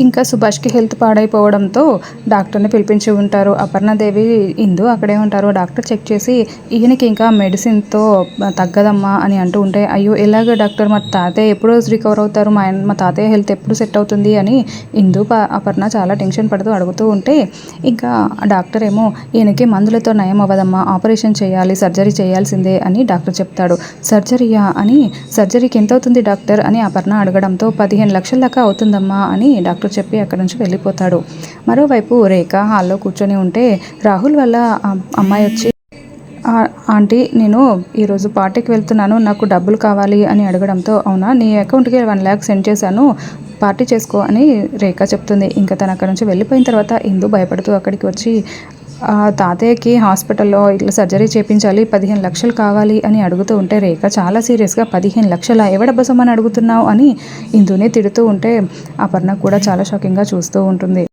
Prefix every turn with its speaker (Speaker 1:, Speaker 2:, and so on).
Speaker 1: ఇంకా సుభాష్‌కి హెల్త్ పాడైపోవడంతో డాక్టర్‌ని పిలిపించి ఉంటారు. అపర్ణాదేవి, ఇందు అక్కడే ఉంటారు. డాక్టర్ చెక్ చేసి ఈయనకి ఇంకా మెడిసిన్‌తో తగ్గదమ్మా అని అంటూ ఉంటే, అయ్యో! ఎలాగ డాక్టర్, మా తాతయ్య ఎప్పుడు రికవర్ అవుతారు? మా తాతయ్య హెల్త్ ఎప్పుడు సెట్ అవుతుంది అని ఇందు, అపర్ణ చాలా టెన్షన్ పడుతూ అడుగుతూ ఉంటే, ఇంకా డాక్టర్ ఏమో ఈయనకి మందులతో నయం అవ్వదమ్మా, ఆపరేషన్ చేయాలి, సర్జరీ చేయాల్సిందే అని డాక్టర్ చెప్తాడు. సర్జరీయా అని, సర్జరీకి ఎంత అవుతుంది డాక్టర్ అని అపర్ణ అడగడంతో 15 లక్షల దాకా అవుతుందమ్మా అని డాక్టర్ చెప్పి అక్కడి నుంచి వెళ్ళిపోతాడు. మరోవైపు రేఖ హాల్లో కూర్చొని ఉంటే రాహుల్ వాళ్ళ అమ్మాయి వచ్చి, ఆంటీ నేను ఈరోజు పార్టీకి వెళ్తున్నాను, నాకు డబ్బులు కావాలి అని అడగడంతో, అవునా, నీ అకౌంట్‌కి 1 lakh సెండ్ చేశాను, పార్టీ చేసుకో అని రేఖ చెప్తుంది. ఇంకా తను అక్కడి నుంచి వెళ్ళిపోయిన తర్వాత ఇందు భయపడుతూ అక్కడికి వచ్చి, తాతయ్యకి హాస్పిటల్లో ఇట్లా సర్జరీ చేయించాలి, 15 లక్షలు కావాలి అని అడుగుతూ ఉంటే, రేఖ చాలా సీరియస్గా 15 లక్షలా, ఎవడబ్బసమని అడుగుతున్నావు అని ఇందుని తిడుతూ ఉంటే, అపర్ణ కూడా చాలా షాకింగ్గా చూస్తూ ఉంటుంది.